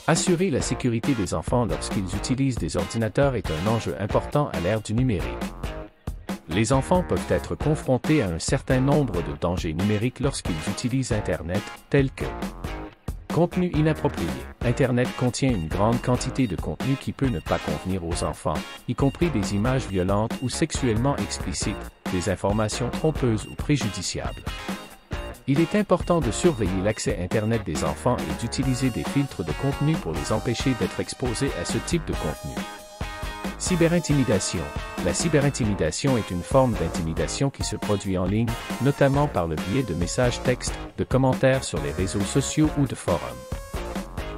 Assurer la sécurité des enfants lorsqu'ils utilisent des ordinateurs est un enjeu important à l'ère du numérique. Les enfants peuvent être confrontés à un certain nombre de dangers numériques lorsqu'ils utilisent Internet, tels que contenu inapproprié. Internet contient une grande quantité de contenu qui peut ne pas convenir aux enfants, y compris des images violentes ou sexuellement explicites, des informations trompeuses ou préjudiciables. Il est important de surveiller l'accès Internet des enfants et d'utiliser des filtres de contenu pour les empêcher d'être exposés à ce type de contenu. Cyberintimidation. La cyberintimidation est une forme d'intimidation qui se produit en ligne, notamment par le biais de messages textes, de commentaires sur les réseaux sociaux ou de forums.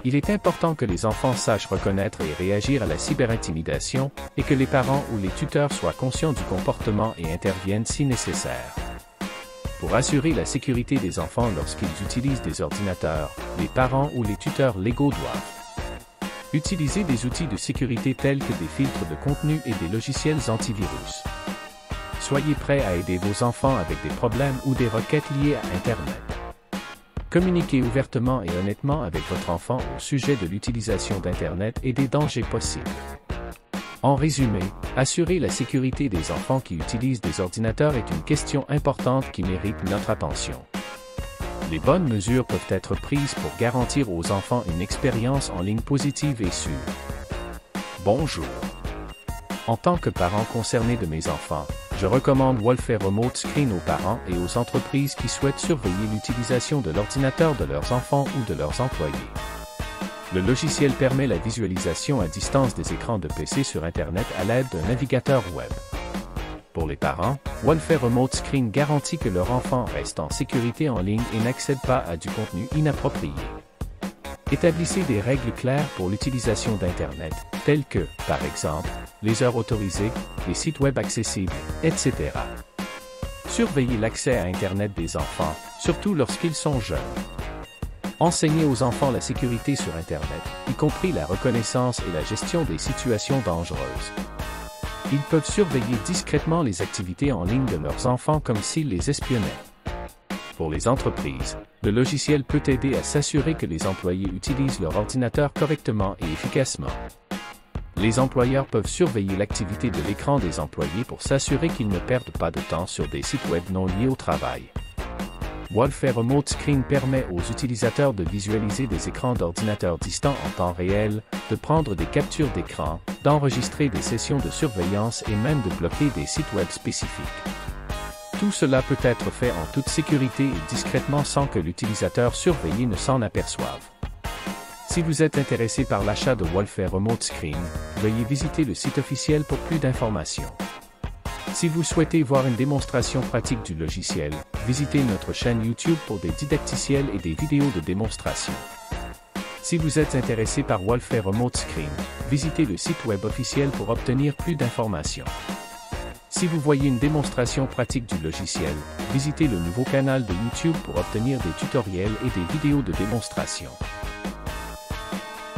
Il est important que les enfants sachent reconnaître et réagir à la cyberintimidation, et que les parents ou les tuteurs soient conscients du comportement et interviennent si nécessaire. Pour assurer la sécurité des enfants lorsqu'ils utilisent des ordinateurs, les parents ou les tuteurs légaux doivent utiliser des outils de sécurité tels que des filtres de contenu et des logiciels antivirus. Soyez prêts à aider vos enfants avec des problèmes ou des requêtes liées à Internet. Communiquez ouvertement et honnêtement avec votre enfant au sujet de l'utilisation d'Internet et des dangers possibles. En résumé, assurer la sécurité des enfants qui utilisent des ordinateurs est une question importante qui mérite notre attention. Les bonnes mesures peuvent être prises pour garantir aux enfants une expérience en ligne positive et sûre. Bonjour. En tant que parent concerné de mes enfants, je recommande Wolffer Remote Screen aux parents et aux entreprises qui souhaitent surveiller l'utilisation de l'ordinateur de leurs enfants ou de leurs employés. Le logiciel permet la visualisation à distance des écrans de PC sur Internet à l'aide d'un navigateur web. Pour les parents, Wolffer Remote Screen garantit que leur enfant reste en sécurité en ligne et n'accède pas à du contenu inapproprié. Établissez des règles claires pour l'utilisation d'Internet, telles que, par exemple, les heures autorisées, les sites web accessibles, etc. Surveillez l'accès à Internet des enfants, surtout lorsqu'ils sont jeunes. Enseignez aux enfants la sécurité sur Internet, y compris la reconnaissance et la gestion des situations dangereuses. Ils peuvent surveiller discrètement les activités en ligne de leurs enfants comme s'ils les espionnaient. Pour les entreprises, le logiciel peut aider à s'assurer que les employés utilisent leur ordinateur correctement et efficacement. Les employeurs peuvent surveiller l'activité de l'écran des employés pour s'assurer qu'ils ne perdent pas de temps sur des sites web non liés au travail. Wolffer Remote Screen permet aux utilisateurs de visualiser des écrans d'ordinateurs distants en temps réel, de prendre des captures d'écran, d'enregistrer des sessions de surveillance et même de bloquer des sites web spécifiques. Tout cela peut être fait en toute sécurité et discrètement sans que l'utilisateur surveillé ne s'en aperçoive. Si vous êtes intéressé par l'achat de Wolffer Remote Screen, veuillez visiter le site officiel pour plus d'informations. Si vous souhaitez voir une démonstration pratique du logiciel, visitez notre chaîne YouTube pour des didacticiels et des vidéos de démonstration. Si vous êtes intéressé par Wolffer Remote Screen, visitez le site web officiel pour obtenir plus d'informations. Si vous voyez une démonstration pratique du logiciel, visitez le nouveau canal de YouTube pour obtenir des tutoriels et des vidéos de démonstration.